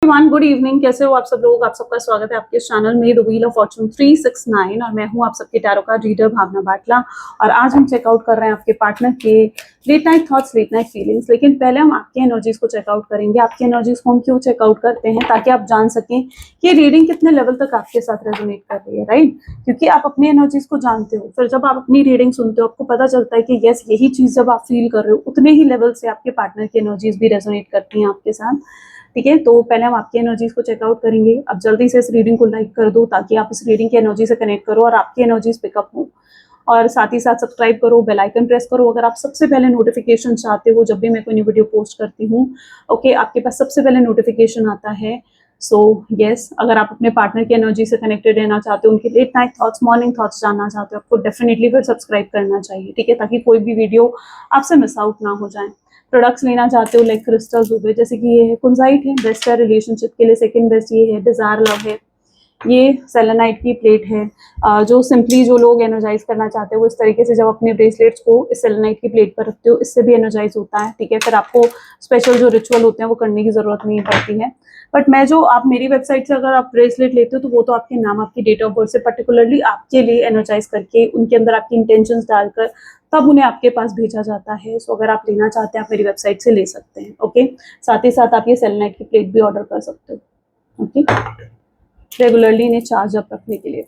One good evening. कैसे हो आप सब लोग? आप सबका स्वागत है आपके चैनल में द व्हील ऑफ फॉर्चून 369 और मैं हूं आप सबके टैरो कार्ड रीडर भावना बाटला। और आज हम चेकआउट कर रहे हैं आपके पार्टनर के late night thoughts, late night feelings. लेकिन पहले हम आपकी एनर्जीज को चेकआउट करेंगे। आपकी एनर्जीज को हम क्यों चेकआउट करते हैं? ताकि आप जान सकें कि रीडिंग कितने लेवल तक आपके साथ रेजोनेट कर रही है, राइट? क्योंकि आप अपनी एनर्जीज को जानते हो, फिर जब आप अपनी रीडिंग सुनते हो आपको पता चलता है कि यस, यही चीज जब आप फील कर रहे हो उतने ही लेवल से आपके पार्टनर की एनर्जीज भी रेजोनेट करती हैं आपके साथ। ठीक है, तो पहले हम आपकी एनर्जीज को चेकआउट करेंगे। अब जल्दी से इस रीडिंग को लाइक कर दो ताकि आप इस रीडिंग की एनर्जी से कनेक्ट करो और आपकी एनर्जीज पिकअप हो। और साथ ही साथ सब्सक्राइब करो, बेल आइकन प्रेस करो अगर आप सबसे पहले नोटिफिकेशन चाहते हो जब भी मैं कोई न्यू वीडियो पोस्ट करती हूँ। ओके, आपके पास सबसे पहले नोटिफिकेशन आता है। सो यस, अगर आप अपने पार्टनर की एनर्जी से कनेक्टेड रहना चाहते हो, उनके late night thoughts, morning thoughts जानना चाहते हो, आपको डेफिनेटली फिर सब्सक्राइब करना चाहिए। ठीक है, ताकि कोई भी वीडियो आपसे मिस आउट ना हो जाए। प्रोडक्ट्स लेना चाहते हो लाइक क्रिस्टल्स हो गए, जैसे कि ये है कुंजाइट है, बेस्ट है रिलेशनशिप के लिए। सेकंड बेस्ट ये है डिजायर लव है। ये सेलेनाइट की प्लेट है। जो सिंपली जो लोग एनर्जाइज करना चाहते हो वो इस तरीके से जब अपने ब्रेसलेट्स को इस सेलेनाइट की प्लेट पर रखते हो, इससे भी एनर्जाइज होता है। ठीक है, फिर आपको स्पेशल जो रिचुअल होते हैं वो करने की जरूरत नहीं पड़ती है। बट मैं जो आप मेरी वेबसाइट से अगर आप ब्रेसलेट लेते हो तो वो तो आपके नाम, आपकी डेट ऑफ बर्थ से पर्टिकुलरली आपके लिए एनर्जाइज करके उनके अंदर आपकी इंटेंशंस डालकर तब उन्हें आपके पास भेजा जाता है। सो अगर आप लेना चाहते हैं आप मेरी वेबसाइट से ले सकते हैं। ओके, साथ ही साथ आप ये सेलेनाइट की प्लेट भी ऑर्डर कर सकते हो। ओके, रेगुलरली इन्हें चार्ज अप रखने के लिए।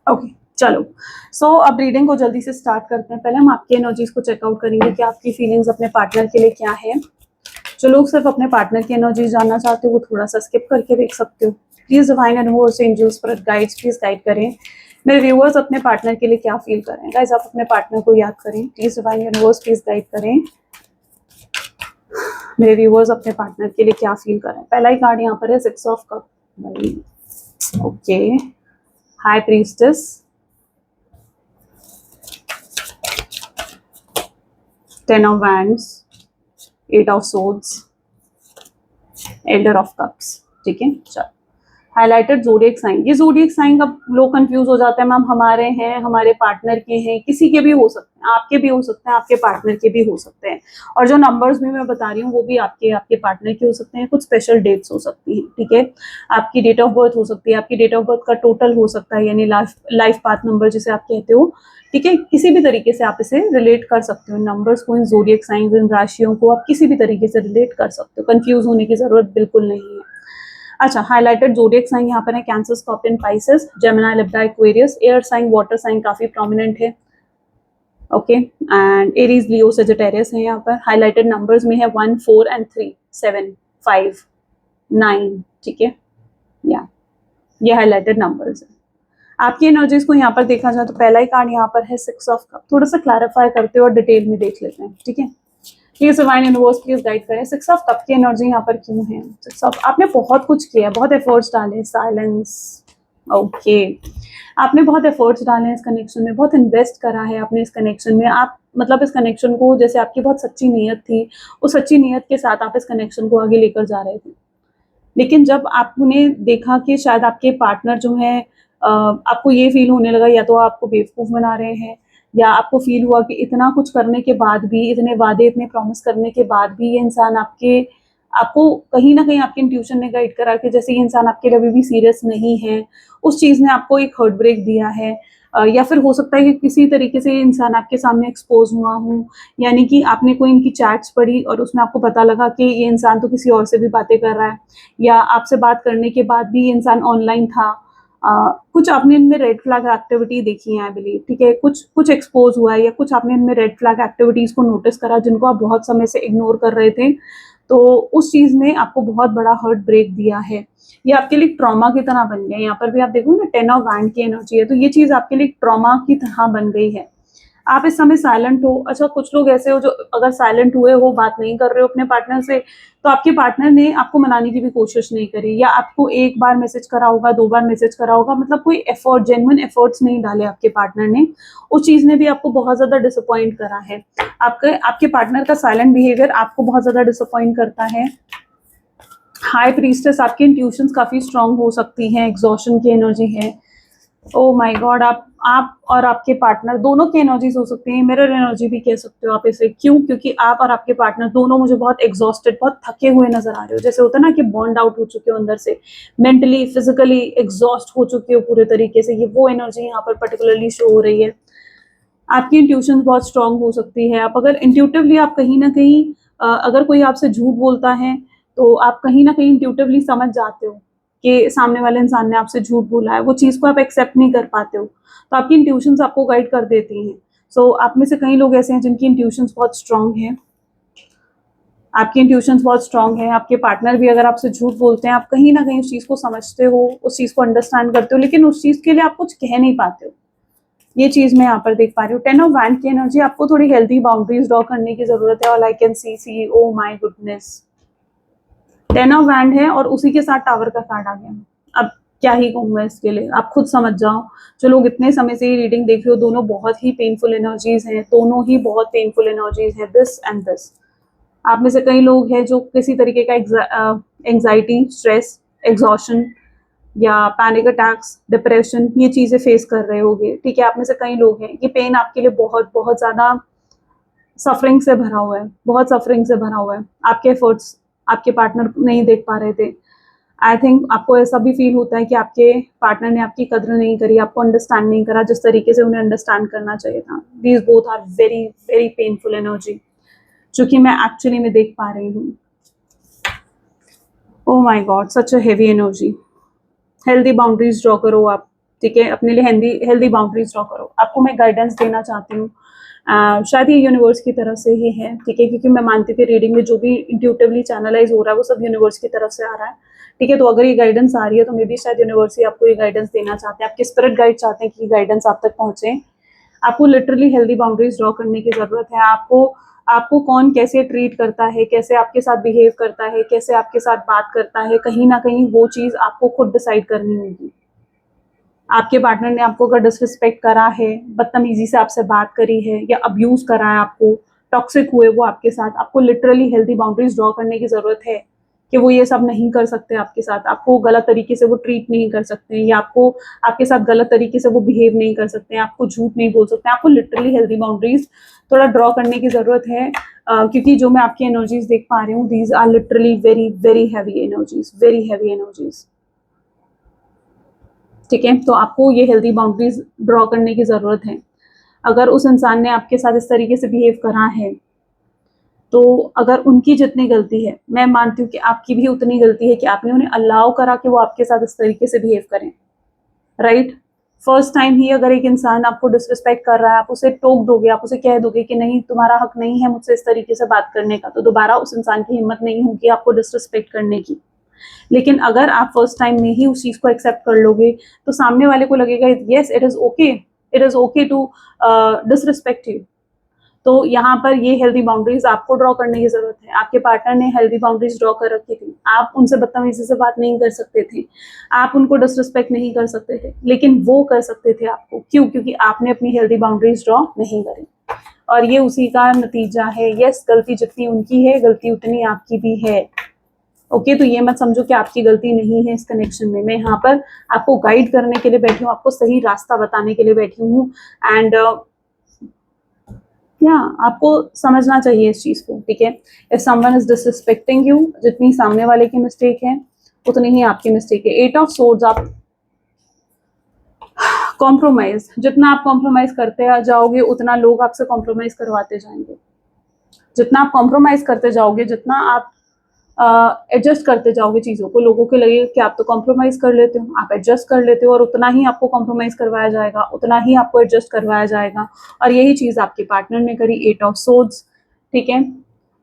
ओके, चलो। सो अब रीडिंग को जल्दी से स्टार्ट करते हैं। पहले हम आपकी एनर्जीज को चेकआउट करेंगे कि आपकी फीलिंग्स अपने पार्टनर के लिए क्या है। जो लोग सिर्फ अपने पार्टनर की एनर्जीज जानना चाहते हो वो थोड़ा सा स्किप करके देख सकते हो। Please divine universe, angels, spirit guides, please guide करें मेरे व्यूअर्स अपने पार्टनर के लिए क्या फील कर रहे हैं। गाइस, आप अपने पार्टनर को याद करें। Please divine universe, please guide करें मेरे व्यूअर्स अपने पार्टनर के लिए क्या फील कर रहे हैं। पहला ही कार्ड यहाँ पर है six of cup. Okay, high priestess, 10 of wands, 8 of swords, elder of cups. ठीक है, चलो। Highlighted zodiac sign. ये ज़ोडिएक साइन का लोग कंफ्यूज हो जाते हैं, मैम हमारे हैं, हमारे पार्टनर के हैं, किसी के भी हो सकते हैं, आपके भी हो सकते हैं, आपके पार्टनर के भी हो सकते हैं। और जो नंबर्स भी मैं बता रही हूँ वो भी आपके पार्टनर के हो सकते हैं। कुछ स्पेशल डेट्स हो सकती हैं। ठीक है, आपकी डेट ऑफ बर्थ हो सकती है, आपकी डेट ऑफ बर्थ का टोटल हो सकता है, यानी लाइफ पाथ नंबर जिसे आप कहते हो। ठीक है, किसी भी तरीके से आप इसे रिलेट कर सकते हो। नंबर्स को, इन ज़ोडिएक साइंस, इन राशियों को आप किसी भी तरीके से रिलेट कर सकते हो। कंफ्यूज होने की जरूरत बिल्कुल नहीं है। अच्छा, हाईलाइटेड ज़ोडिएक साइन यहाँ पर है Cancer, Scorpion, Pisces, Gemini, Libra, Aquarius. Air sign, water sign काफी प्रोमिनेंट है। Okay, and Aries, Leo, Sagittarius है यहाँ पर। हाईलाइटेड नंबर्स में है 1, 4 एंड 3, 7, 5, 9। ठीक है, या ये हाईलाइटेड नंबर्स है। आपकी एनर्जीज को यहाँ पर देखा जाए तो पहला ही कार्ड यहाँ पर है सिक्स ऑफ कप। थोड़ा सा क्लैरिफाई करते हो और डिटेल में देख लेते हैं। ठीक है, please divine universe please guide करें सिक्स ऑफ कप की एनर्जी यहाँ पर क्यों है। सिक्स ऑफ, आपने बहुत कुछ किया, बहुत एफर्ट्स डाले। साइलेंस, ओके, आपने बहुत एफर्ट्स डाले हैं इस कनेक्शन में, बहुत इन्वेस्ट करा है आपने इस कनेक्शन में। आप मतलब इस कनेक्शन को, जैसे आपकी बहुत सच्ची नीयत थी, उस सच्ची नीयत के साथ आप इस कनेक्शन को आगे लेकर जा रहे थे। लेकिन जब आपने देखा कि शायद आपके पार्टनर जो है, आपको ये फील होने लगा या तो आपको बेवकूफ़ बना रहे हैं, या आपको फील हुआ कि इतना कुछ करने के बाद भी, इतने वादे, इतने प्रॉमिस करने के बाद भी ये इंसान आपको कहीं ना कहीं आपके इंट्यूशन ने गाइड करा कि जैसे ये इंसान आपके लिए अभी भी सीरियस नहीं है। उस चीज़ ने आपको एक हर्ट ब्रेक दिया है। या फिर हो सकता है कि किसी तरीके से ये इंसान आपके सामने एक्सपोज हुआ हो, यानी कि आपने कोई इनकी चैट्स पढ़ी और उसमें आपको पता लगा कि ये इंसान तो किसी और से भी बातें कर रहा है, या आपसे बात करने के बाद भी ये इंसान ऑनलाइन था। कुछ आपने इनमें रेड फ्लैग एक्टिविटी देखी है आई बिलीव। ठीक है, कुछ एक्सपोज हुआ है, या कुछ आपने इनमें रेड फ्लैग एक्टिविटीज को नोटिस करा जिनको आप बहुत समय से इग्नोर कर रहे थे। तो उस चीज ने आपको बहुत बड़ा हर्ट ब्रेक दिया है। ये आपके लिए ट्रॉमा की तरह बन गया। यहाँ पर भी आप देखो ना, 10 ऑफ वैंड की एनर्जी है, तो ये चीज आपके लिए ट्रॉमा की तरह बन गई है। आप इस समय साइलेंट हो। अच्छा, कुछ लोग ऐसे हो जो अगर साइलेंट हुए हो, बात नहीं कर रहे हो अपने पार्टनर से, तो आपके पार्टनर ने आपको मनाने की भी कोशिश नहीं करी, या आपको एक बार मैसेज करा होगा, 2 बार मैसेज करा होगा, मतलब कोई एफर्ट, जेन्युइन एफर्ट्स नहीं डाले आपके पार्टनर ने। उस चीज ने भी आपको बहुत ज्यादा डिसअपॉइंट करा है। आपके पार्टनर का साइलेंट बिहेवियर आपको बहुत ज्यादा डिसअपॉइंट करता है। हाई प्रीस्टेस, आपकी इंट्यूशंस काफी स्ट्रांग हो सकती हैं, एग्जॉशन की एनर्जी है। ओ माय गॉड, आप आप और आपके पार्टनर दोनों की एनर्जीज हो सकती है, मिरर एनर्जी भी कह सकते हो आप इसे। क्यों? क्योंकि आप और आपके पार्टनर दोनों मुझे बहुत एग्जॉस्टेड, बहुत थके हुए नजर आ रहे हो। जैसे होता है ना कि बॉन्ड आउट हो चुके हो अंदर से, मेंटली फिजिकली एग्जॉस्ट हो चुके हो पूरे तरीके से, ये वो एनर्जी यहाँ पर पर्टिकुलरली शो हो रही है। आपकी इंट्यूशन बहुत स्ट्रांग हो सकती है। आप अगर इंट्यूटिवली आप कहीं ना कहीं अगर कोई आपसे झूठ बोलता है तो आप कहीं ना कहीं इंट्यूटिवली समझ जाते हो कि सामने वाले इंसान ने आपसे झूठ बोला है, वो चीज़ को आप एक्सेप्ट नहीं कर पाते हो, तो आपकी इंट्यूशंस आपको गाइड कर देती हैं। सो आप में से कई लोग ऐसे हैं जिनकी इंट्यूशंस बहुत स्ट्रांग हैं, आपकी इंट्यूशंस बहुत स्ट्रांग है। आपके पार्टनर भी अगर आपसे झूठ बोलते हैं, आप कहीं ना कहीं उस चीज़ को समझते हो, उस चीज़ को अंडरस्टैंड करते हो, लेकिन उस चीज़ के लिए आप कुछ कह नहीं पाते हो। ये चीज मैं यहाँ पर देख पा रही हूँ। 10 ऑफ वैंड की एनर्जी, आपको थोड़ी हेल्दी बाउंड्रीज ड्रॉ करने की जरूरत है। All I can see oh my goodness, 10 of wand है और उसी के साथ टावर का कार्ड आ गया। अब क्या ही कहूँ मैं इसके लिए, आप खुद समझ जाओ। जो लोग इतने समय से ये रीडिंग देख रहे हो, दोनों बहुत ही पेनफुल एनर्जीज हैं, दोनों ही बहुत पेनफुल एनर्जीज है, दिस एंड दिस। आप में से कई लोग हैं जो किसी तरीके का एंग्जाइटी, स्ट्रेस, एग्जॉशन या पैनिक अटैक्स, डिप्रेशन, ये चीजें फेस कर रहे होगे। ठीक है, आप में से कई लोग हैं, ये पेन आपके लिए बहुत बहुत ज्यादा सफरिंग से भरा हुआ है, बहुत सफरिंग से भरा हुआ है। आपके एफर्ट्स आपके पार्टनर नहीं देख पा रहे थे। आई थिंक आपको ऐसा भी फील होता है कि आपके पार्टनर ने आपकी कद्र नहीं करी, आपको अंडरस्टैंड नहीं करा जिस तरीके से उन्हें अंडरस्टैंड करना चाहिए था। These both are very very painful energy, जो कि मैं एक्चुअली में देख पा रही हूँ। Oh my God, such a heavy energy. Healthy boundaries draw करो आप, ठीक है, अपने लिए हेल्दी हेल्दी बाउंड्रीज ड्रॉ करो। आपको मैं गाइडेंस देना चाहती हूँ, शायद ये यूनिवर्स की तरफ से ही है, ठीक है, क्योंकि मैं मानती हूँ कि रीडिंग में जो भी इंट्यूटिवली चैनलाइज हो रहा है वो सब यूनिवर्स की तरफ से आ रहा है, ठीक है। तो अगर ये गाइडेंस आ रही है तो मे बी शायद यूनिवर्स ही आपको ये गाइडेंस देना चाहते हैं, आपके स्पिरिट गाइड चाहते हैं कि गाइडेंस आप तक पहुंचे। आपको लिटरली हेल्दी बाउंड्रीज ड्रॉ करने की जरूरत है। आपको आपको कौन कैसे ट्रीट करता है, कैसे आपके साथ बिहेव करता है, कैसे आपके साथ बात करता है, कहीं ना कहीं वो चीज आपको खुद डिसाइड करनी होगी। आपके पार्टनर ने आपको अगर डिसरिस्पेक्ट करा है, बदतमीजी से आपसे बात करी है या अब्यूज करा है, आपको टॉक्सिक हुए वो आपके साथ, आपको लिटरली हेल्दी बाउंड्रीज ड्रॉ करने की जरूरत है कि वो ये सब नहीं कर सकते आपके साथ, आपको गलत तरीके से वो ट्रीट नहीं कर सकते, या आपको आपके साथ गलत तरीके से वो बिहेव नहीं कर सकते, आपको झूठ नहीं बोल सकते। आपको लिटरली हेल्दी बाउंड्रीज थोड़ा ड्रॉ करने की जरूरत है, क्योंकि जो मैं आपकी एनर्जीज देख पा रही हूँ, these are literally very very heavy energies, very heavy energies, ठीक है। तो आपको ये हेल्दी बाउंड्रीज ड्रॉ करने की जरूरत है। अगर उस इंसान ने आपके साथ इस तरीके से बिहेव करा है, तो अगर उनकी जितनी गलती है, मैं मानती हूँ कि आपकी भी उतनी गलती है कि आपने उन्हें अलाउ करा कि वो आपके साथ इस तरीके से बिहेव करें, राइट। फर्स्ट टाइम ही अगर एक इंसान आपको डिसरिस्पेक्ट कर रहा है, आप उसे टोक दोगे, आप उसे कह दोगे कि नहीं, तुम्हारा हक नहीं है मुझसे इस तरीके से बात करने का, तो दोबारा उस इंसान की हिम्मत नहीं होगी आपको डिसरिस्पेक्ट करने की। लेकिन अगर आप फर्स्ट टाइम में ही उस चीज को एक्सेप्ट कर लोगे, तो सामने वाले को लगेगा yes it is okay to disrespect you. तो यहाँ पर ये हेल्दी बाउंड्रीज आपको ड्रॉ करने की जरूरत है। आपके पार्टनर ने हेल्दी बाउंड्रीज ड्रॉ कर रखी थी, आप उनसे बदतमीजी से बात नहीं कर सकते थे, आप उनको डिसरिस्पेक्ट नहीं कर सकते थे, लेकिन वो कर सकते थे आपको। क्यों? क्योंकि आपने अपनी हेल्दी बाउंड्रीज ड्रॉ नहीं करी, और ये उसी का नतीजा है। यस, गलती जितनी उनकी है, गलती उतनी आपकी भी है। ओके, तो ये मत समझो कि आपकी गलती नहीं है इस कनेक्शन में। मैं यहाँ पर आपको गाइड करने के लिए बैठी हूँ, आपको सही रास्ता बताने के लिए बैठी हूँ, एंड या आपको समझना चाहिए इस चीज को, ठीक है। If someone is disrespecting you, जितनी सामने वाले की मिस्टेक है उतनी ही आपकी मिस्टेक है। 8 ऑफ सोर्ड्स, आप कॉम्प्रोमाइज, जितना आप कॉम्प्रोमाइज करते जाओगे उतना लोग आपसे कॉम्प्रोमाइज करवाते जाएंगे। जितना आप कॉम्प्रोमाइज करते जाओगे, जितना आप एडजस्ट करते जाओगे चीज़ों को, लोगों को लगेगा कि आप तो कॉम्प्रोमाइज कर लेते हो, आप एडजस्ट कर लेते हो, और उतना ही आपको कॉम्प्रोमाइज करवाया जाएगा, उतना ही आपको एडजस्ट करवाया जाएगा। और यही चीज़ आपके पार्टनर ने करी, 8 ऑफ सोर्ड्स, ठीक है।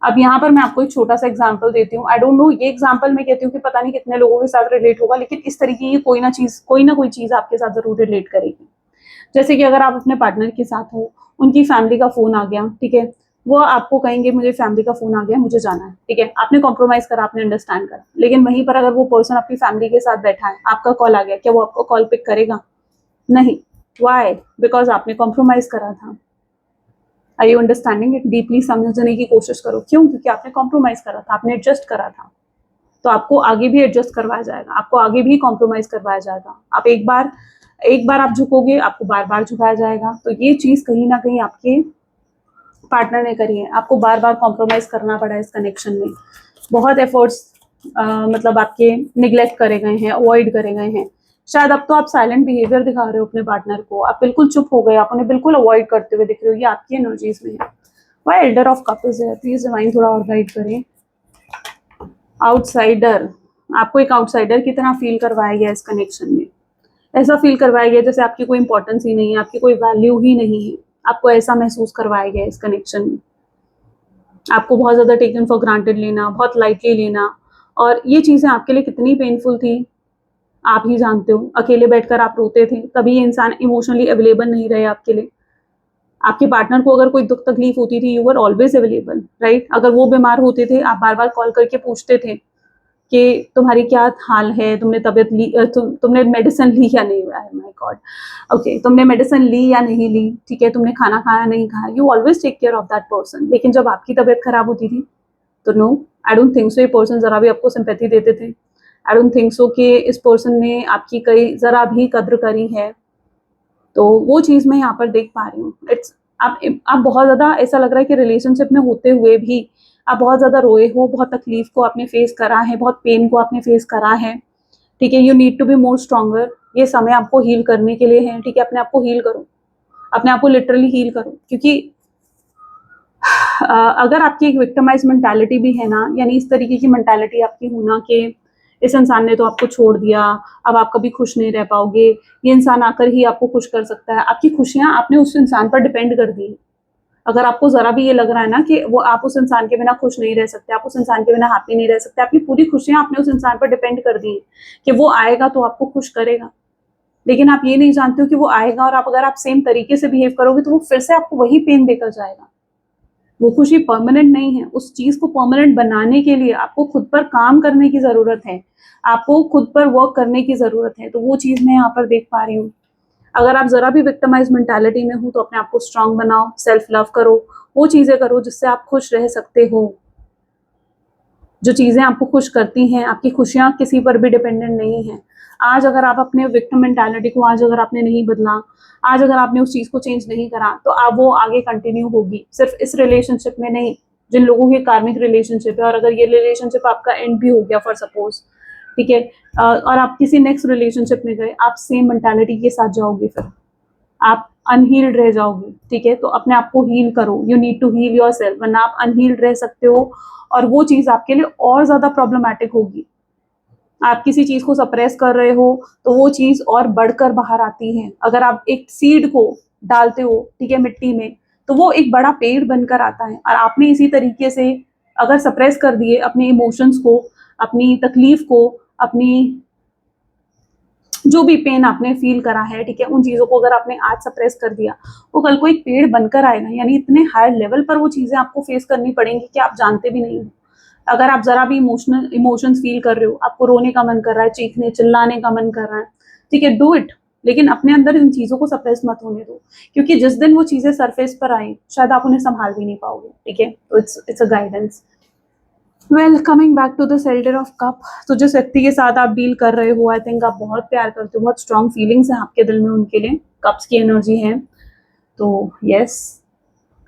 अब यहाँ पर मैं आपको एक छोटा सा एग्जाम्पल देती हूँ। आई डोंट नो, ये एग्जाम्पल मैं कहती हूँ कि पता नहीं कितने लोगों के साथ रिलेट होगा, लेकिन इस तरीके की कोई ना कोई चीज़ आपके साथ जरूर रिलेट करेगी। जैसे कि अगर आप अपने पार्टनर के साथ हो, उनकी फैमिली का फोन आ गया, ठीक है, वो आपको कहेंगे मुझे फैमिली का फोन आ गया, मुझे जाना है, ठीक है, आपने कॉम्प्रोमाइज करा, आपने अंडरस्टैंड करा, लेकिन वहीं पर अगर वो पर्सन अपनी फैमिली के साथ बैठा है, आपका कॉल आ गया, क्या वो आपको कॉल पिक करेगा? नहीं। वाई? बिकॉज आपने कॉम्प्रोमाइज करा था। आई यू अंडरस्टैंडिंग इट? डीपली समझने की कोशिश करो। क्यों? क्योंकि आपने कॉम्प्रोमाइज करा था, आपने एडजस्ट करा था, तो आपको आगे भी एडजस्ट करवाया जाएगा, आपको आगे भी कॉम्प्रोमाइज करवाया जाएगा। आप एक बार एक बार आप झुकोगे आपको बार बार झुकाया जाएगा। तो ये चीज कहीं ना कहीं आपके पार्टनर ने करी है, आपको बार बार कॉम्प्रोमाइज करना पड़ा है इस कनेक्शन में। बहुत एफर्ट्स मतलब आपके निग्लेक्ट करे गए हैं, अवॉइड करे गए हैं। शायद अब तो आप साइलेंट बिहेवियर दिखा रहे हो अपने पार्टनर को, आप बिल्कुल चुप हो गए, आप उन्हें बिल्कुल अवॉइड करते हुए दिख रहे हो, ये आपकी एनर्जीज में है। Why elder of cup is है, प्लीज डिवाइन थोड़ा और गाइड करें। आउटसाइडर, आपको एक आउटसाइडर की तरह फील करवाया गया इस कनेक्शन में। ऐसा फील करवाया गया जैसे आपकी कोई इंपॉर्टेंस ही नहीं है, आपकी कोई वैल्यू ही नहीं है। आपको ऐसा महसूस करवाया गया इस कनेक्शन में। आपको बहुत ज्यादा टेकन फॉर ग्रांटेड लेना, बहुत लाइटली लेना, और ये चीजें आपके लिए कितनी पेनफुल थी आप ही जानते हो। अकेले बैठकर आप रोते थे, कभी ये इंसान इमोशनली अवेलेबल नहीं रहे आपके लिए। आपके पार्टनर को अगर कोई दुख तकलीफ होती थी, you were always available, right. अगर वो बीमार होते थे, आप बार बार कॉल करके पूछते थे कि तुम्हारी क्या हाल है, तुमने तबीयत ली, तुमने मेडिसिन ली या नहीं, माय गॉड, ओके, तुमने मेडिसिन ली या नहीं ली, ठीक है, तुमने खाना खाया नहीं खाया, you always take care of that person. लेकिन जब आपकी तबीयत खराब होती थी तो no, I don't think so ये पर्सन जरा भी आपको सिंपैथी देते थे। आई डोंट थिंक सो कि इस पर्सन ने आपकी कई जरा भी कद्र करी है। तो वो चीज मैं यहाँ पर देख पा रही हूँ। इट्स आप बहुत ज्यादा ऐसा लग रहा है कि रिलेशनशिप में होते हुए भी आप बहुत ज्यादा रोए हो, बहुत तकलीफ को आपने फेस करा है, बहुत पेन को आपने फेस करा है, ठीक है। You need to be more stronger. ये समय आपको हील करने के लिए है, ठीक है। अपने आप को हील करो, अपने आप को लिटरली हील करो, क्योंकि अगर आपकी एक विक्टिमाइज मेंटालिटी भी है ना, यानी इस तरीके की मेंटालिटी आपकी होना कि इस इंसान ने तो आपको छोड़ दिया, अब आप कभी खुश नहीं रह पाओगे, ये इंसान आकर ही आपको खुश कर सकता है, आपकी खुशियां आपने उस इंसान पर डिपेंड कर दी। अगर आपको जरा भी ये लग रहा है ना कि वो आप उस इंसान के बिना खुश नहीं रह सकते, आप उस इंसान के बिना हैप्पी नहीं रह सकते, आपकी पूरी खुशियां आपने उस इंसान पर डिपेंड कर दी कि वो आएगा तो आपको खुश करेगा। लेकिन आप ये नहीं जानते हो कि वो आएगा और आप अगर आप सेम तरीके से बिहेव करोगे तो वो फिर से आपको वही पेन देकर जाएगा। वो खुशी परमानेंट नहीं है। उस चीज को परमानेंट बनाने के लिए आपको खुद पर काम करने की जरूरत है, आपको खुद पर वर्क करने की जरूरत है। तो वो चीज मैं यहाँ पर देख पा रही हूँ। अगर आप जरा भी विक्टिमाइज मेंटालिटी में हो तो अपने आप को स्ट्रांग बनाओ, सेल्फ लव करो, वो चीजें करो जिससे आप खुश रह सकते हो। जो चीजें आपको खुश करती हैं, आपकी खुशियां किसी पर भी डिपेंडेंट नहीं है। आज अगर आप अपने विक्टिम मेंटालिटी को आज अगर आपने नहीं बदला, आज अगर आपने उस चीज को चेंज नहीं करा, तो आप वो आगे कंटिन्यू होगी, सिर्फ इस रिलेशनशिप में नहीं। जिन लोगों की कार्मिक रिलेशनशिप है, और अगर ये रिलेशनशिप आपका एंड भी हो गया फॉर सपोज, ठीक है, और आप किसी नेक्स्ट रिलेशनशिप में गए, आप सेम मेंटालिटी के साथ जाओगे, फिर आप अनहील्ड रह जाओगे, ठीक है। तो अपने आप को हील करो, you need to heal yourself, वरना आप अनहील्ड रह सकते हो और वो चीज आपके लिए और ज्यादा प्रॉब्लमैटिक होगी। आप किसी चीज को सप्रेस कर रहे हो तो वो चीज और बढ़कर बाहर आती है। अगर आप एक सीड को डालते हो, ठीक है, मिट्टी में, तो वो एक बड़ा पेड़ बनकर आता है। और आपने इसी तरीके से अगर सप्रेस कर दिए अपने इमोशंस को, अपनी तकलीफ को, अपनी जो भी पेन आपने फील करा है, ठीक है, उन चीजों को अगर आपने आज सप्रेस कर दिया, वो कल को एक पेड़ बनकर आएगा। यानी इतने हाई लेवल पर वो चीजें आपको फेस करनी पड़ेंगी कि आप जानते भी नहीं हो। अगर आप जरा भी इमोशंस फील कर रहे हो, आपको रोने का मन कर रहा है, चीखने चिल्लाने का मन कर रहा है, ठीक है, डू इट। लेकिन अपने अंदर इन चीजों को सप्रेस मत होने दो, क्योंकि जिस दिन वो चीजें सरफेस पर आए शायद आप उन्हें संभाल भी नहीं पाओगे, ठीक है। तो it's a guidance. Well, coming back to the elder of cup, तो जिस व्यक्ति के साथ आप डील कर रहे हो, आई थिंक आप बहुत प्यार करते हो, बहुत स्ट्रॉन्ग फीलिंग्स हैं आपके दिल में उनके लिए, कप्स की एनर्जी है। तो यस,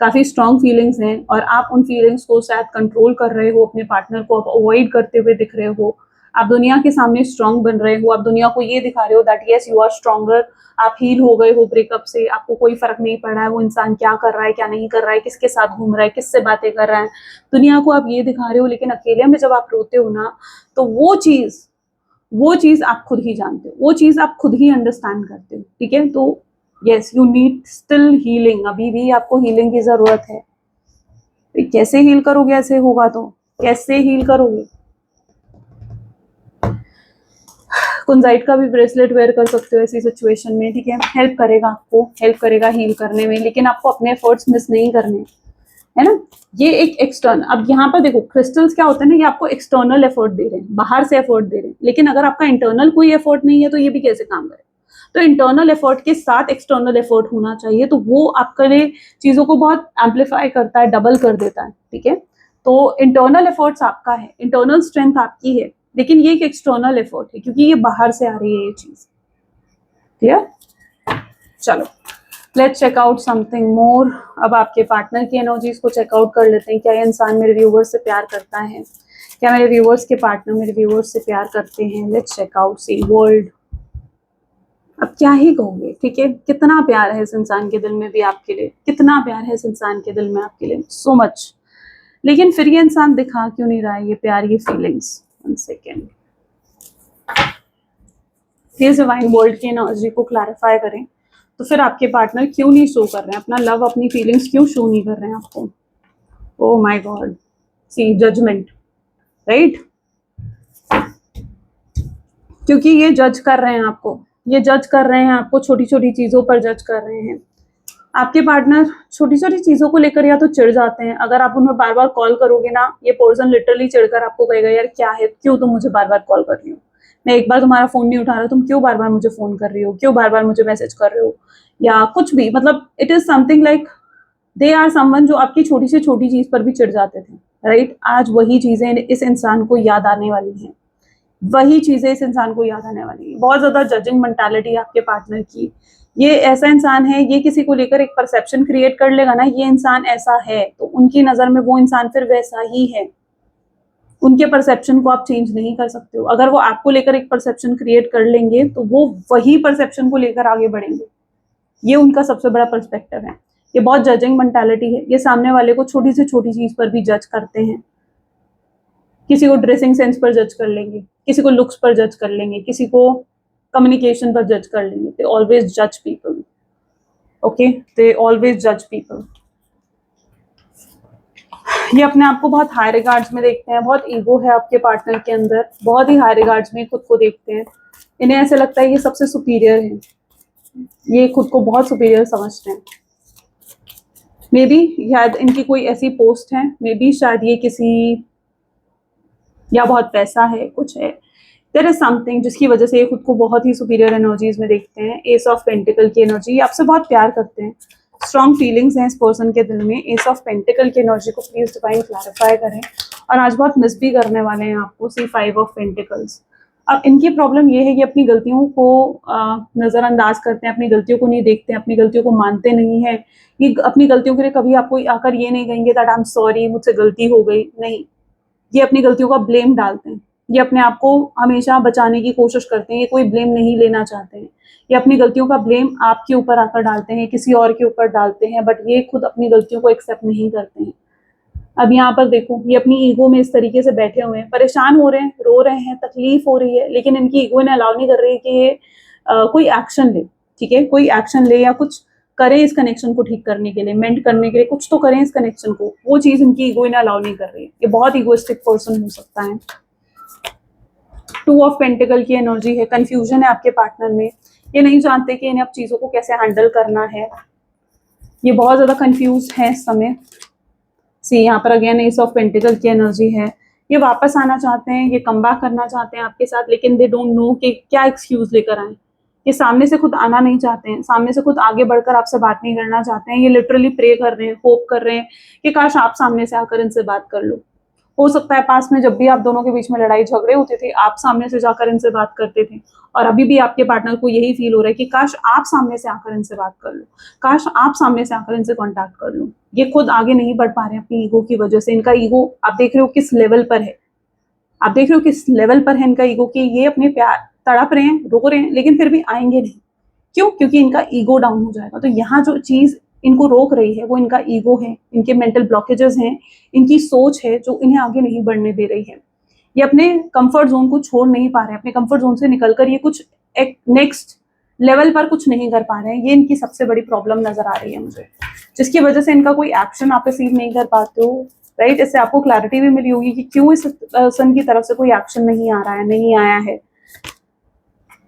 काफी स्ट्रॉन्ग फीलिंग्स हैं और आप उन फीलिंग्स को शायद कंट्रोल कर रहे हो, अपने पार्टनर को आप अवॉइड करते हुए दिख रहे हो। आप दुनिया के सामने स्ट्रॉन्ग बन रहे हो, आप दुनिया को ये दिखा रहे हो that yes you are stronger. आप हील हो गए हो ब्रेकअप से, आपको कोई फर्क नहीं पड़ रहा है वो इंसान क्या कर रहा है, क्या नहीं कर रहा है, किसके साथ घूम रहा है, किससे बातें कर रहा है, दुनिया को आप ये दिखा रहे हो। लेकिन अकेले में जब आप रोते हो ना, तो वो चीज आप खुद ही जानते हो, वो चीज आप खुद ही अंडरस्टैंड करते हो, ठीक है। तो yes, you need still healing, अभी भी आपको हीलिंग की जरूरत है। तो कैसे हील करोगे, ऐसे होगा तो कैसे हील करोगे। कुंजाइट का भी ब्रेसलेट वेयर कर सकते हो ऐसी सिचुएशन में, ठीक है, हेल्प करेगा, आपको हेल्प करेगा हील करने में। लेकिन आपको अपने एफर्ट्स मिस नहीं करने, है ना। ये एक एक्सटर्नल, अब यहाँ पर देखो क्रिस्टल्स क्या होते हैं ना, ये आपको एक्सटर्नल एफर्ट दे रहे हैं, बाहर से एफर्ट दे रहे हैं। लेकिन अगर आपका इंटरनल कोई एफर्ट नहीं है तो ये भी कैसे काम करे। तो इंटरनल एफर्ट के साथ एक्सटर्नल एफर्ट होना चाहिए, तो वो आपके लिए चीजों को बहुत एम्पलीफाई करता है, डबल कर देता है, ठीक है। तो इंटरनल एफर्ट्स आपका है, इंटरनल स्ट्रेंथ आपकी है, लेकिन ये एक एक्सटर्नल एफर्ट है क्योंकि ये बाहर से आ रही है ये चीज। क्लियर? चलो let's check out something more. अब आपके पार्टनर की एनर्जीज को चेकआउट कर लेते हैं। क्या ये इंसान मेरे व्यूवर्स से प्यार करता है? क्या मेरे व्यूवर्स के पार्टनर मेरे व्यूवर्स से प्यार करते हैं? Let's check out see world. अब क्या ही कहोगे, ठीक है? कितना प्यार है इस इंसान के दिल में भी आपके लिए, कितना प्यार है इस इंसान के दिल में आपके लिए, सो मच। लेकिन फिर ये इंसान दिखा क्यों नहीं रहा है ये प्यार, ये feelings? 1 second, please divine world की एनर्जी को क्लैरिफाई करें। तो फिर आपके पार्टनर क्यों नहीं शो कर रहे हैं अपना लव, अपनी फीलिंग्स क्यों शो नहीं कर रहे हैं आपको? Oh my god, see judgement, right? क्योंकि ये जज कर रहे हैं आपको, ये जज कर रहे हैं आपको, छोटी छोटी चीजों पर जज कर रहे हैं। आपके पार्टनर छोटी छोटी चीजों को लेकर या तो चिढ़ जाते हैं। अगर आप उन्हें बार बार कॉल करोगे ना, ये पर्सन लिटरली चिढ़कर आपको कहेगा यार क्या है, क्यों तुम मुझे बार बार कॉल कर रही हो, मैं एक बार तुम्हारा फोन नहीं उठा रहा, तुम क्यों बार बार मुझे फोन कर रही हो, क्यों बार बार मुझे मैसेज कर रहे हो, या कुछ भी। मतलब it is something like they are someone जो आपकी छोटी से छोटी चीज पर भी चिढ़ जाते थे, राइट? आज वही चीजें इस इंसान को याद आने वाली हैं, वही चीजें इस इंसान को याद आने वाली है। बहुत ज्यादा जजिंग मेंटालिटी है आपके पार्टनर की। ये ऐसा इंसान है, ये किसी को लेकर एक परसेप्शन क्रिएट कर लेगा ना, ये इंसान ऐसा है, तो उनकी नजर में वो इंसान फिर वैसा ही है। उनके परसेप्शन को आप चेंज नहीं कर सकते हो। अगर वो आपको लेकर एक परसेप्शन क्रिएट कर लेंगे तो वो वही परसेप्शन को लेकर आगे बढ़ेंगे। ये उनका सबसे बड़ा पर्सपेक्टिव है। ये बहुत जजिंग मेंटालिटी है। ये सामने वाले को छोटी से छोटी चीज पर भी जज करते हैं। किसी को ड्रेसिंग सेंस पर जज कर लेंगे, किसी को लुक्स पर जज कर लेंगे, किसी को कम्युनिकेशन पर जज कर लेंगे। दे ऑलवेज जज पीपल, ओके? दे ऑलवेज जज पीपल। ये अपने आप को बहुत हाई रिगार्ड्स में देखते हैं, बहुत ईगो है आपके पार्टनर के अंदर, बहुत ही हाई रिगार्ड्स में खुद को देखते हैं। इन्हें ऐसे लगता है ये सबसे सुपीरियर है, ये खुद को बहुत सुपीरियर समझते हैं। मे बी शायद इनकी कोई ऐसी पोस्ट है, मे बी शायद ये किसी, या बहुत पैसा है, कुछ है, देयर इज समथिंग जिसकी वजह से ये खुद को बहुत ही सुपीरियर एनर्जीज में देखते हैं। एस ऑफ पेंटिकल की एनर्जी, आपसे बहुत प्यार करते हैं, स्ट्रॉन्ग फीलिंग्स हैं इस पर्सन के दिल में। एस ऑफ पेंटिकल की एनर्जी को प्लीज डिवाइन क्लैरिफाई करें। और आज बहुत मिस भी करने वाले हैं आपको। सी 5 ऑफ पेंटिकल्स। अब इनकी प्रॉब्लम ये है कि अपनी गलतियों को नजरअंदाज करते हैं, अपनी गलतियों को नहीं देखते हैं, अपनी गलतियों को मानते नहीं है। ये अपनी गलतियों के लिए कभी आपको आकर ये नहीं कहेंगे दैट आई एम सॉरी, मुझसे गलती हो गई, नहीं। ये अपनी गलतियों का ब्लेम डालते हैं। ये अपने आप को हमेशा बचाने की कोशिश करते हैं, ये कोई ब्लेम नहीं लेना चाहते हैं। ये अपनी गलतियों का ब्लेम आपके ऊपर आकर डालते हैं, किसी और के ऊपर डालते हैं, बट ये खुद अपनी गलतियों को एक्सेप्ट नहीं करते हैं। अब यहाँ पर देखो, ये अपनी ईगो में इस तरीके से बैठे हुए हैं, परेशान हो रहे हैं, रो रहे हैं, तकलीफ हो रही है, लेकिन इनकी ईगो इन्हें अलाउ नहीं कर रही है कि ये कोई एक्शन ले, ठीक है? कोई एक्शन ले या कुछ करें इस कनेक्शन को ठीक करने के लिए, मेंट करने के लिए, कुछ तो करें इस कनेक्शन को। वो चीज इनकी ईगो इन्हें अलाउ नहीं कर रही है। ये बहुत ईगोइस्टिक पर्सन हो सकता है। 2 ऑफ पेंटिकल की एनर्जी है, कंफ्यूजन है आपके पार्टनर में। ये नहीं जानते कि इन्हें अब चीजों को कैसे हैंडल करना है। ये बहुत ज्यादा कंफ्यूज है इस समय। सी यहाँ पर अगेन एस ऑफ पेंटिकल की एनर्जी है। ये वापस आना चाहते हैं, ये कम बैक करना चाहते हैं आपके साथ, लेकिन दे डोंट नो कि क्या एक्सक्यूज लेकर आए। ये सामने से खुद आना नहीं चाहते हैं, सामने से खुद आगे बढ़कर आपसे बात नहीं करना चाहते हैं। ये लिटरली प्रे कर रहे हैं, होप कर रहे हैं कि काश आप सामने से आकर इनसे बात कर लो। हो सकता है पास में जब भी आप दोनों के बीच में लड़ाई झगड़े होते थे, आप सामने से जाकर इनसे बात करते थे, और अभी भी आपके पार्टनर को यही फील हो रहा है कि काश आप सामने से आकर इनसे बात कर लो, काश आप सामने से आकर इनसे कांटेक्ट कर लो। ये खुद आगे नहीं बढ़ पा रहे हैं अपनी ईगो की वजह से। इनका ईगो आप देख रहे हो किस लेवल पर है, आप देख रहे हो किस लेवल पर है इनका ईगो, कि ये अपने प्यार तड़प रहे हैं, रो रहे हैं, लेकिन फिर भी आएंगे नहीं। क्यों? क्योंकि इनका ईगो डाउन हो जाएगा। तो यहाँ जो चीज इनको रोक रही है वो इनका ईगो है, इनके मेंटल ब्लॉकेजेस हैं, इनकी सोच है जो इन्हें आगे नहीं बढ़ने दे रही है। ये अपने कंफर्ट जोन को छोड़ नहीं पा रहे हैं, अपने कंफर्ट जोन से निकलकर ये कुछ एक नेक्स्ट लेवल पर कुछ नहीं कर पा रहे हैं। ये इनकी सबसे बड़ी प्रॉब्लम नजर आ रही है मुझे, जिसकी वजह से इनका कोई एक्शन आप रिसीव नहीं कर पाते हो, राइट? इससे आपको क्लैरिटी भी मिली होगी कि क्यों इस पर्सन की तरफ से कोई एक्शन नहीं आ रहा है, नहीं आया है।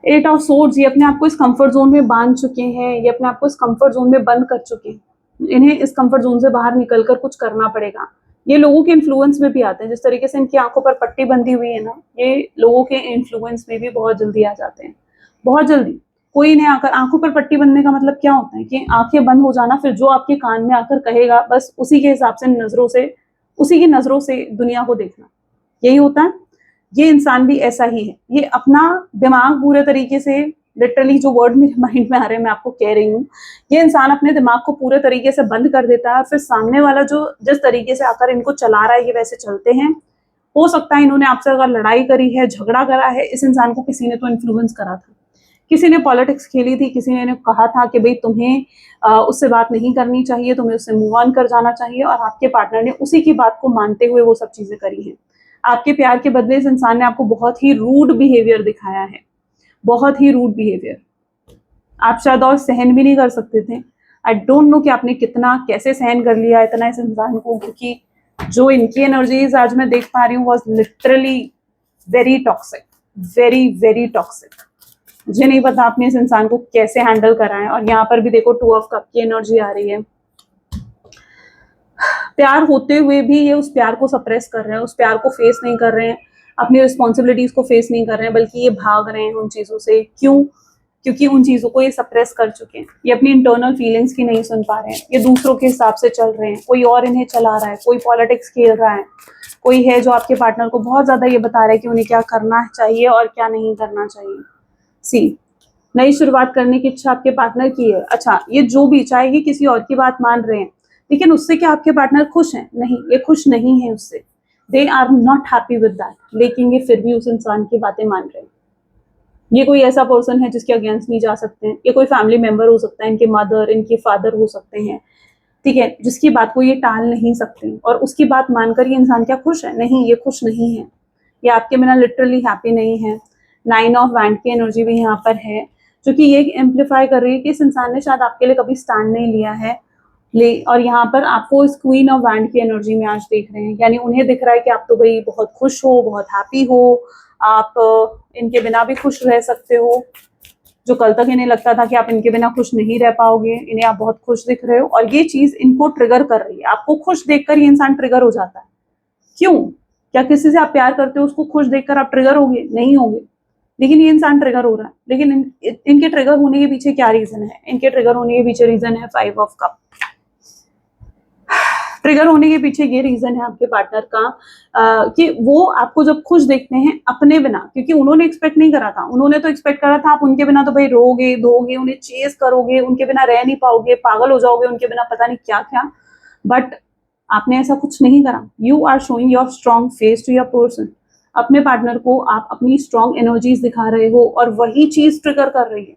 8 ऑफ सोर्ड्स, ये अपने आप को इस कंफर्ट जोन में बांध चुके हैं, ये अपने आप को इस कंफर्ट जोन में बंद कर चुके हैं। इन्हें इस कंफर्ट जोन से बाहर निकलकर कुछ करना पड़ेगा। ये लोगों के इन्फ्लुएंस में भी आते हैं, जिस तरीके से इनकी आंखों पर पट्टी बंधी हुई है ना, ये लोगों के इन्फ्लुएंस में भी बहुत जल्दी आ जाते हैं, बहुत जल्दी। कोई इन्हें आकर, आंखों पर पट्टी बंधने का मतलब क्या होता है कि आंखें बंद हो जाना, फिर जो आपके कान में आकर कहेगा बस उसी के हिसाब से नजरों से, उसी की नजरों से दुनिया को देखना, यही होता है। ये इंसान भी ऐसा ही है। ये अपना दिमाग पूरे तरीके से लिटरली जो वर्ड मेरे माइंड में आ रहे हैं मैं आपको कह रही हूँ, ये इंसान अपने दिमाग को पूरे तरीके से बंद कर देता है और फिर सामने वाला जो जिस तरीके से आकर इनको चला रहा है ये वैसे चलते हैं। हो सकता है इन्होंने आपसे अगर लड़ाई करी है, झगड़ा करा है, इस इंसान को किसी ने तो इन्फ्लुएंस करा था, किसी ने पॉलिटिक्स खेली थी, किसी ने कहा था कि भाई तुम्हें उससे बात नहीं करनी चाहिए, तुम्हें उससे मूव ऑन कर जाना चाहिए, और आपके पार्टनर ने उसी की बात को मानते हुए वो सब चीजें करी हैं। आपके प्यार के बदले इस इंसान ने आपको बहुत ही रूड बिहेवियर दिखाया है, बहुत ही रूड बिहेवियर। आप शायद और सहन भी नहीं कर सकते थे। आई डोंट नो कि आपने कितना कैसे सहन कर लिया इतना इस इंसान को, क्योंकि जो इनकी एनर्जीज आज मैं देख पा रही हूँ was literally very toxic, very very toxic. मुझे नहीं पता आपने इस इंसान को कैसे हैंडल करा है। और यहाँ पर भी देखो 2 ऑफ कप की एनर्जी आ रही है। प्यार होते हुए भी ये उस प्यार को सप्रेस कर रहे हैं, उस प्यार को फेस नहीं कर रहे हैं, अपनी रिस्पॉन्सिबिलिटीज को फेस नहीं कर रहे हैं, बल्कि ये भाग रहे हैं उन चीजों से। क्यों? क्योंकि उन चीजों को ये सप्रेस कर चुके हैं, ये अपनी इंटरनल फीलिंग्स की नहीं सुन पा रहे हैं, ये दूसरों के हिसाब से चल रहे हैं, कोई और इन्हें चला रहा है, कोई पॉलिटिक्स खेल रहा है, कोई है जो आपके पार्टनर को बहुत ज्यादा ये बता रहा है कि उन्हें क्या करना चाहिए और क्या नहीं करना चाहिए। सी, नई शुरुआत करने की इच्छा आपके पार्टनर की है। अच्छा, ये जो भी चाहे ये किसी और की बात मान रहे हैं, लेकिन उससे क्या आपके पार्टनर खुश हैं? नहीं, ये खुश नहीं है उससे। They are not happy with that, लेकिन ये फिर भी उस इंसान की बातें मान रहे हैं। ये कोई ऐसा पर्सन है जिसके अगेंस्ट नहीं जा सकते हैं, ये कोई फैमिली मेंबर हो सकता है, इनके मदर, इनके फादर हो सकते हैं, ठीक है, जिसकी बात को ये टाल नहीं सकते। और उसकी बात मानकर ये इंसान क्या खुश है? नहीं, ये खुश नहीं है, ये आपके बिना लिटरली हैप्पी नहीं है। 9 ऑफ वैंड की एनर्जी भी यहाँ पर है, जो कि ये एम्पलीफाई कर रही है कि इस इंसान ने शायद आपके लिए कभी स्टैंड नहीं लिया है। और यहाँ पर आपको इस क्वीन ऑफ वैंड की एनर्जी में आज देख रहे हैं, यानी उन्हें दिख रहा है कि आप तो भाई बहुत खुश हो, बहुत हैप्पी हो, आप इनके बिना भी खुश रह सकते हो। जो कल तक इन्हें लगता था कि आप इनके बिना खुश नहीं रह पाओगे, इन्हें आप बहुत खुश दिख रहे हो, और ये चीज इनको ट्रिगर कर रही है। आपको खुश देखकर ये इंसान ट्रिगर हो जाता है। क्यों? क्या किसी से आप प्यार करते हो उसको खुश देखकर आप ट्रिगर होगे? नहीं होगे। लेकिन ये इंसान ट्रिगर हो रहा है। लेकिन इनके ट्रिगर होने के पीछे क्या रीजन है? इनके ट्रिगर होने के पीछे रीजन है 5 ऑफ कप। ट्रिगर होने के पीछे ये रीजन है आपके पार्टनर का कि वो आपको जब खुश देखते हैं अपने बिना, क्योंकि उन्होंने एक्सपेक्ट नहीं करा था, उन्होंने तो एक्सपेक्ट करा था आप उनके बिना तो भाई रोगे धोगे, उन्हें चेस करोगे, उनके बिना रह नहीं पाओगे, पागल हो जाओगे उनके बिना, पता नहीं क्या क्या। बट आपने ऐसा कुछ नहीं करा। You are showing your strong face to your person. अपने पार्टनर को आप अपनी स्ट्रॉन्ग एनर्जीज दिखा रहे हो, और वही चीज ट्रिगर कर रही है।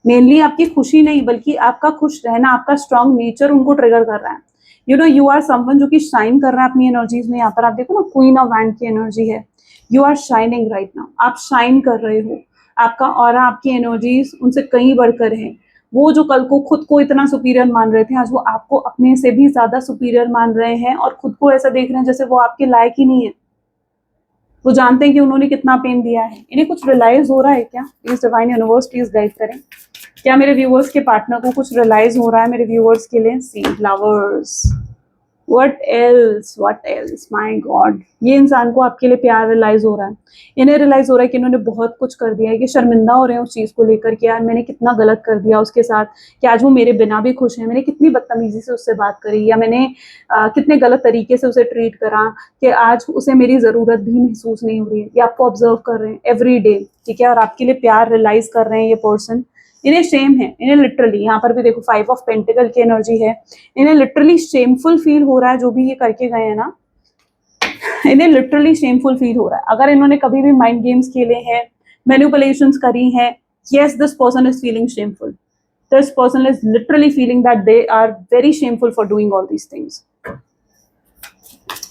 मेनली आपकी खुशी नहीं, बल्कि आपका खुश रहना, आपका स्ट्रॉन्ग नेचर उनको ट्रिगर कर रहा है। यू आर समवन जो कि शाइन कर रहा है अपनी एनर्जीज में। यहाँ पर आप देखो ना, क्वीन ऑफ वैंड की एनर्जी है। You are shining right now, आप शाइन कर रहे हो। आपका ऑरा, आपकी एनर्जीज उनसे कहीं बढ़कर है। वो जो कल को खुद को इतना सुपीरियर मान रहे थे, आज वो आपको अपने से भी ज्यादा सुपीरियर मान रहे हैं, और खुद को ऐसा देख रहे हैं जैसे वो आपके लायक ही नहीं है। वो जानते हैं कि उन्होंने कितना पेन दिया है। इन्हें कुछ रियलाइज हो रहा है क्या? Please divine universe please guide करें। क्या मेरे व्यूअर्स के पार्टनर को कुछ रियलाइज हो रहा है मेरे व्यूअर्स के लिए? See, lovers. What else my God, ये इंसान को आपके लिए प्यार रियलाइज हो रहा है। इन्हें रियलाइज हो रहा है कि इन्होंने बहुत कुछ कर दिया है, कि शर्मिंदा हो रहे हैं उस चीज को लेकर कि यार मैंने कितना गलत कर दिया उसके साथ, कि आज वो मेरे बिना भी खुश है, मैंने कितनी बदतमीजी से उससे बात करी, या मैंने कितने गलत तरीके से उसे ट्रीट करा कि आज उसे मेरी जरूरत भी महसूस नहीं हो रही है। ये आपको ऑब्जर्व कर रहे हैं एवरी डे, ठीक है, और आपके लिए प्यार रियलाइज कर रहे हैं ये पर्सन। इन्हें शेम है, इन्हें लिटरली, यहाँ पर भी देखो 5 ऑफ पेंटिकल की एनर्जी है, इन्हें लिटरली शेमफुल फील हो रहा है जो भी ये करके गए हैं ना, इन्हें लिटरली शेमफुल फील हो रहा है। अगर इन्होंने कभी भी माइंड गेम्स खेले हैं, मैनिपुलेशंस करी हैं, yes this person is feeling shameful, this person is literally feeling that they are very shameful for doing all these things.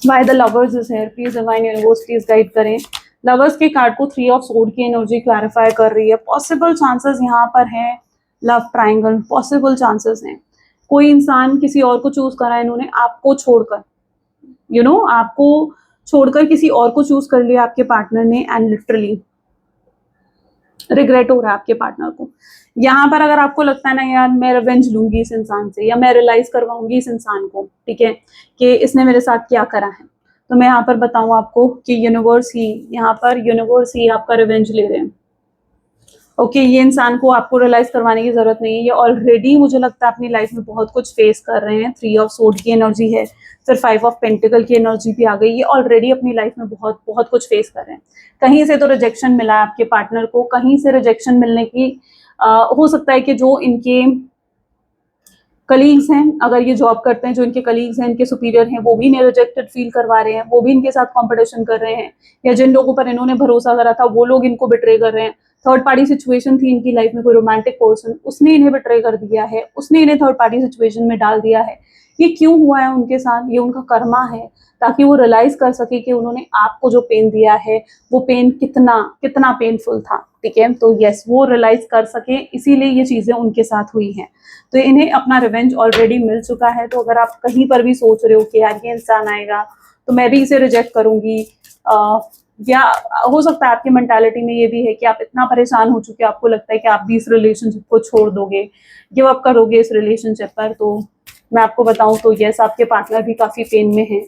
Why the lovers is here? Please divine universe please guide करें। Lovers के card को 3 of sword की energy clarify कर रही है। Possible chances यहाँ पर है लव ट्रायंगल, पॉसिबल चांसेस हैं। कोई इंसान किसी और को चूज करा है इन्होंने आपको छोड़कर, आपको छोड़कर किसी और को चूज कर लिया आपके पार्टनर ने, एंड लिटरली रिग्रेट हो रहा है आपके पार्टनर को। यहाँ पर अगर आपको लगता है ना यार मैं रिवेंज लूंगी इस इंसान से, या मैं रियलाइज करवाऊंगी इस इंसान को, ठीक है, कि इसने मेरे साथ क्या करा है, तो मैं यहाँ पर बताऊं आपको कि यूनिवर्स ही, यहाँ पर यूनिवर्स ही आपका रिवेंज ले रहे हैं। ओके ये इंसान को आपको रियलाइज करवाने की जरूरत नहीं है, ये ऑलरेडी मुझे लगता है अपनी लाइफ में बहुत कुछ फेस कर रहे हैं। 3 ऑफ सोर्ड की एनर्जी है, फिर 5 ऑफ पेंटिकल की एनर्जी भी आ गई। ये ऑलरेडी अपनी लाइफ में बहुत बहुत कुछ फेस कर रहे हैं। कहीं से तो रिजेक्शन मिला है आपके पार्टनर को, कहीं से रिजेक्शन मिलने की हो सकता है कि जो इनके कलीग्स हैं, अगर ये जॉब करते हैं, जो इनके कलीग्स हैं, इनके सुपीरियर हैं, वो भी इन्हें रिजेक्टेड फील करवा रहे हैं, वो भी इनके साथ कंपटीशन कर रहे हैं, या जिन लोगों पर इन्होंने भरोसा करा था वो लोग इनको बिट्रे कर रहे हैं। थर्ड पार्टी सिचुएशन थी इनकी लाइफ में, कोई रोमांटिक पर्सन, उसने इन्हें बिट्रे कर दिया है, उसने इन्हें थर्ड पार्टी सिचुएशन में डाल दिया है। ये क्यों हुआ है उनके साथ? ये उनका कर्मा है, ताकि वो रियलाइज कर सके कि उन्होंने आपको जो पेन दिया है वो पेन कितना कितना पेनफुल था। ठीक है, तो यस, वो रियलाइज कर सके, इसीलिए ये चीजें उनके साथ हुई हैं। तो इन्हें अपना रिवेंज ऑलरेडी मिल चुका है। तो अगर आप कहीं पर भी सोच रहे हो कि यार ये इंसान आएगा तो मैं भी इसे रिजेक्ट करूंगी, या हो सकता है आपकी मेंटालिटी में ये भी है कि आप इतना परेशान हो चुके हो, आपको लगता है कि आप भी इस रिलेशनशिप को छोड़ दोगे, गिव अप करोगे इस रिलेशनशिप पर, तो मैं आपको बताऊं तो यस, आपके पार्टनर भी काफी पेन में है।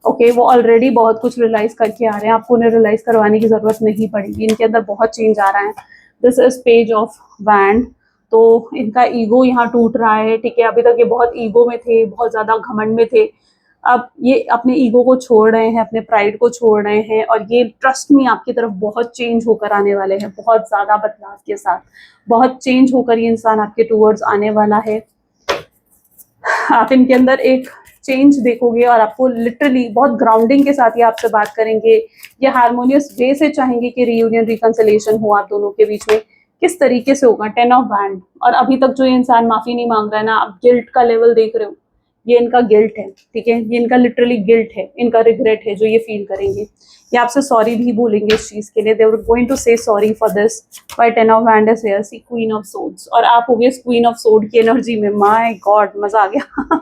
ओके, वो ऑलरेडी बहुत कुछ रियलाइज करके आ रहे हैं, आपको उन्हें रियलाइज करवाने की जरूरत नहीं पड़ेगी। इनके अंदर बहुत चेंज आ रहा है। This is page of wand. तो इनका ईगो यहाँ टूट रहा है। ठीक है, अभी तक ये बहुत ईगो में थे, बहुत ज्यादा घमंड में थे। अब ये अपने ईगो को छोड़ रहे हैं, अपने प्राइड को छोड़ रहे हैं, और ये ट्रस्ट में आपकी तरफ बहुत चेंज होकर आने वाले हैं, बहुत ज्यादा बदलाव के साथ बहुत चेंज होकर ये इंसान आपके टूवर्ड्स आने वाला है। आप इनके अंदर एक चेंज देखोगे और आपको लिटरली बहुत ग्राउंडिंग के साथ ये आपसे बात करेंगे। ये हार्मोनियस वे से चाहेंगे कि रियूनियन रिकंसिलिएशन हो आप दोनों के बीच में। किस तरीके से होगा? 10 ऑफ वैंड। और अभी तक जो ये इंसान माफी नहीं मांग रहा है ना, आप गिल्ट का लेवल देख रहे हो, ये इनका गिल्ट है। ठीक है, ये इनका लिटरली गिल्ट है, इनका रिग्रेट है जो ये फील करेंगे। ये आपसे सॉरी भी बोलेंगे इस चीज के लिए, they were going to say sorry for this. Why 10 of wand is here, see queen of swords, और आप हो गए क्वीन ऑफ सोर्ड की एनर्जी में। माय गॉड, मजा आ गया।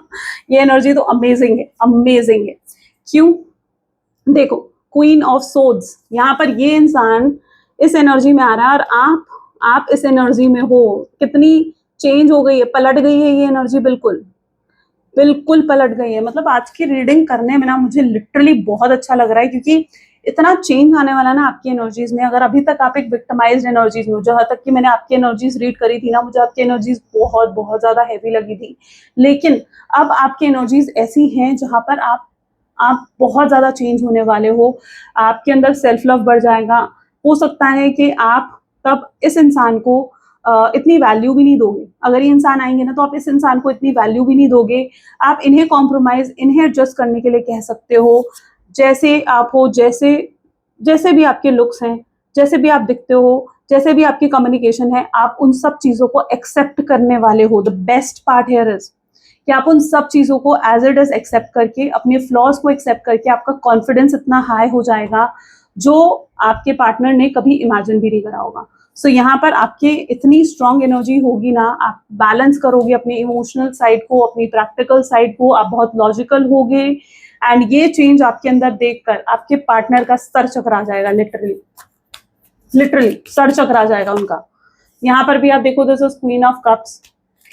ये एनर्जी तो अमेजिंग है, अमेजिंग है। क्यों? देखो, क्वीन ऑफ सोर्ड्स, यहाँ पर ये इंसान इस एनर्जी में आ रहा है, और आप इस एनर्जी में हो। कितनी चेंज हो गई है, पलट गई है ये एनर्जी, बिल्कुल बिल्कुल पलट गई है। मतलब आज की रीडिंग करने में ना मुझे लिटरली बहुत अच्छा लग रहा है, क्योंकि इतना चेंज आने वाला ना आपकी एनर्जीज में। अगर अभी तक आप एक विक्टिमाइज्ड एनर्जीज में हो, जहां तक कि मैंने आपकी एनर्जीज रीड करी थी ना, मुझे आपकी एनर्जीज बहुत बहुत ज्यादा हैवी लगी थी। लेकिन अब आपकी एनर्जीज ऐसी हैं जहां पर आप बहुत ज्यादा चेंज होने वाले हो। आपके अंदर सेल्फ लव बढ़ जाएगा। हो सकता है कि आप तब इस इंसान को इतनी वैल्यू भी नहीं दोगे। अगर ये इंसान आएंगे ना, तो आप इस इंसान को इतनी वैल्यू भी नहीं दोगे। आप इन्हें कॉम्प्रोमाइज, इन्हें एडजस्ट करने के लिए कह सकते हो। जैसे आप हो, जैसे जैसे भी आपके लुक्स हैं, जैसे भी आप दिखते हो, जैसे भी आपकी कम्युनिकेशन है, आप उन सब चीजों को एक्सेप्ट करने वाले हो। The best part here is कि आप उन सब चीजों को एज इट इज एक्सेप्ट करके, अपने फ्लॉज को एक्सेप्ट करके, आपका कॉन्फिडेंस इतना हाई हो जाएगा जो आपके पार्टनर ने कभी इमेजिन भी नहीं करा होगा। सो यहाँ पर आपके इतनी स्ट्रांग एनर्जी होगी ना, आप बैलेंस करोगे अपनी इमोशनल साइड को, अपनी प्रैक्टिकल साइड को, आप बहुत लॉजिकल होगे। एंड ये चेंज आपके अंदर देखकर आपके पार्टनर का सर चकरा जाएगा, लिटरली लिटरली सर चकरा जाएगा उनका। यहाँ पर भी आप देखो, this is queen of cups.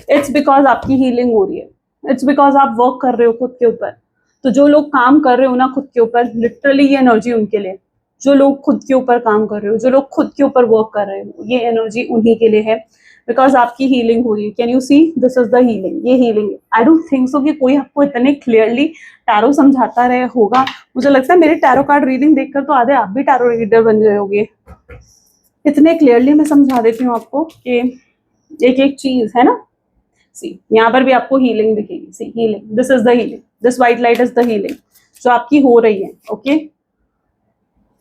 It's because आपकी हीलिंग हो रही है, इट्स बिकॉज आप वर्क कर रहे हो खुद के ऊपर। तो जो लोग काम कर रहे हो ना खुद के ऊपर, लिटरली ये एनर्जी उनके लिए। जो लोग खुद के ऊपर काम कर रहे हो, जो लोग खुद के ऊपर वर्क कर रहे हो, ये एनर्जी उन्हीं के लिए है, बिकॉज आपकी हीलिंग हो रही है। Can you see, this is the healing, ये हीलिंग है। आई डोंट थिंक सो कि कोई आपको इतने क्लियरली टैरो समझाता रहे होगा। मुझे लगता है मेरे टैरो कार्ड रीडिंग देखकर तो आधे आप भी टैरो रीडर बन गए होगे। इतने क्लियरली मैं समझा देती हूँ आपको कि एक एक चीज है ना। सी, यहाँ पर भी आपको हीलिंग दिखेगी। See, healing, this is the healing, this white light is the healing जो आपकी हो रही है। ओके,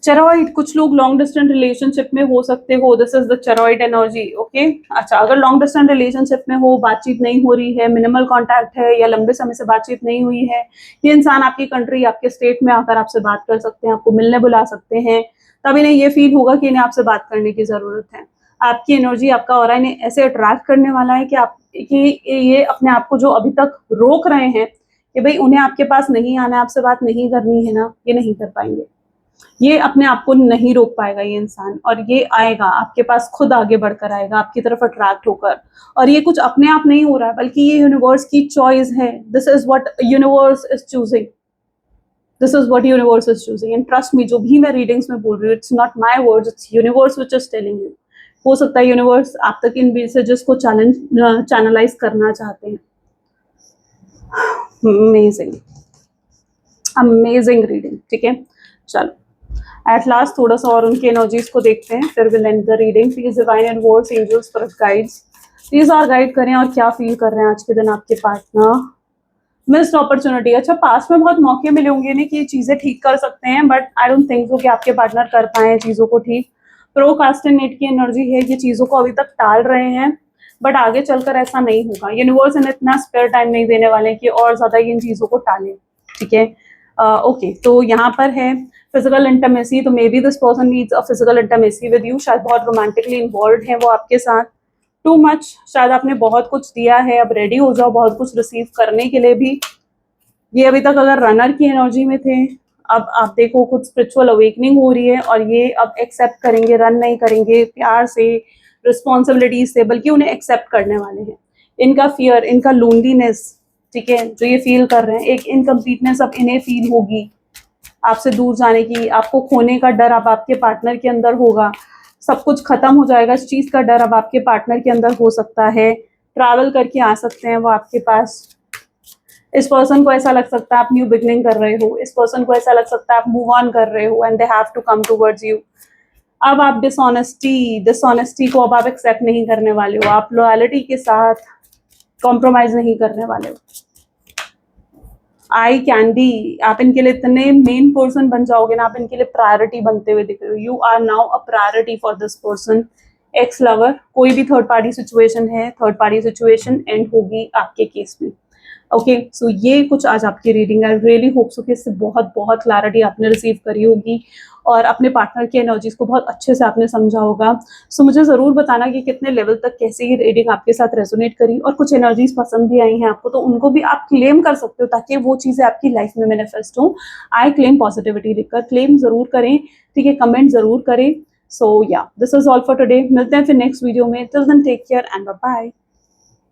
चेरॉइड, कुछ लोग लॉन्ग डिस्टेंस रिलेशनशिप में हो सकते हो, this is the choroid energy. Okay, अच्छा, अगर लॉन्ग डिस्टेंस रिलेशनशिप में हो, बातचीत नहीं हो रही है, मिनिमल कांटेक्ट है, या लंबे समय से बातचीत नहीं हुई है, ये इंसान आपकी कंट्री, आपके स्टेट में आकर आपसे बात कर सकते हैं, आपको मिलने बुला सकते हैं। तब इन्हें ये फील होगा कि इन्हें आपसे बात करने की जरूरत है। आपकी एनर्जी, आपका ऑरा इन्हें ऐसे अट्रैक्ट करने वाला है कि ये अपने आप को जो अभी तक रोक रहे हैं कि भाई उन्हें आपके पास नहीं आना है, आपसे बात नहीं करनी है ना, ये नहीं कर पाएंगे। ये अपने आप को नहीं रोक पाएगा ये इंसान, और ये आएगा आपके पास, खुद आगे बढ़कर आएगा आपकी तरफ अट्रैक्ट होकर। और ये कुछ अपने आप नहीं हो रहा है, बल्कि ये यूनिवर्स की चॉइस है। This is what universe is choosing, this is what universe is choosing. And trust me, जो भी मैं रीडिंग्स में बोल रही हूँ, it's not my words, it's universe which is telling you. हो सकता है यूनिवर्स आप तक इन मैसेजेस को चैनलाइज करना चाहते हैं। अमेजिंग अमेजिंग रीडिंग, ठीक है। चलो एट लास्ट थोड़ा सा और उनकी एनर्जीज को देखते हैं, फिर will end the reading. Please divine and words, angels, spirit guides, please और गाइड करें और क्या फील कर रहे हैं आज के दिन आपके पार्टनर। मिस्ड अपॉर्चुनिटी, अच्छा पास्ट में बहुत मौके मिले होंगे नहीं कि ये चीजें ठीक कर सकते हैं, बट आई डोंट थिंक सो कि आपके पार्टनर कर पाए चीजों को ठीक। प्रोकास्टिनेट की एनर्जी है, ये चीजों को अभी तक टाल रहे हैं, बट आगे चलकर ऐसा नहीं होगा। यूनिवर्स इन्हें इतना स्पेयर टाइम नहीं देने वाले कि और ज्यादा इन चीजों को टालें, ठीक है। ओके तो यहाँ पर है फिजिकल इंटीमेसी, तो may be this person needs a physical intimacy with you. शायद बहुत रोमांटिकली इन्वॉल्व है वो आपके साथ, टू मच, शायद आपने बहुत कुछ दिया है, अब रेडी हो जाओ बहुत कुछ रिसीव करने के लिए भी। ये अभी तक अगर रनर की एनर्जी में थे, अब आप देखो कुछ स्पिरिचुअल अवेकनिंग हो रही है और ये अब एक्सेप्ट करेंगे, रन नहीं करेंगे, प्यार से, रिस्पॉन्सिबिलिटी से, बल्कि उन्हें एक्सेप्ट करने वाले हैं। इनका फियर, इनका लोनलीनेस, ठीक है, जो ये फील कर रहे हैं, एक इनकम्प्लीटनेस अब इन्हें फील होगी आपसे दूर जाने की, आपको खोने का डर अब आपके पार्टनर के अंदर होगा, सब कुछ खत्म हो जाएगा, इस चीज का डर अब आपके पार्टनर के अंदर हो सकता है। ट्रैवल करके आ सकते हैं वो आपके पास। इस पर्सन को ऐसा लग सकता है आप न्यू बिगनिंग कर रहे हो, इस पर्सन को ऐसा लग सकता है आप मूव ऑन कर रहे हो and they have to come towards you. अब आप डिसऑनेस्टी को अब आप एक्सेप्ट नहीं करने वाले हो, आप लॉयलिटी के साथ कॉम्प्रोमाइज नहीं करने वाले हो। आई कैंडी, आप इनके लिए इतने मेन पर्सन बन जाओगे ना, आप इनके लिए प्रायोरिटी बनते हुए दिख रहे हो। You are now a priority for this person. Ex lover, कोई भी थर्ड पार्टी सिचुएशन है, थर्ड पार्टी सिचुएशन एंड होगी आपके केस में। ओके सो ये कुछ आज आपकी reading. I really hope so कि इससे बहुत बहुत क्लैरिटी आपने रिसीव करी होगी और अपने पार्टनर की एनर्जीज को बहुत अच्छे से आपने समझा होगा। सो मुझे ज़रूर बताना कि कितने लेवल तक कैसे ये रीडिंग आपके साथ रेजोनेट करी, और कुछ एनर्जीज पसंद भी आई हैं आपको तो उनको भी आप क्लेम कर सकते हो ताकि वो चीज़ें आपकी लाइफ में मैनिफेस्ट हो। आई क्लेम पॉजिटिविटी लिखकर क्लेम ज़रूर करें, ठीक है, कमेंट ज़रूर करें। So yeah this is all for today. मिलते हैं फिर नेक्स्ट वीडियो में। Till then take care and bye bye.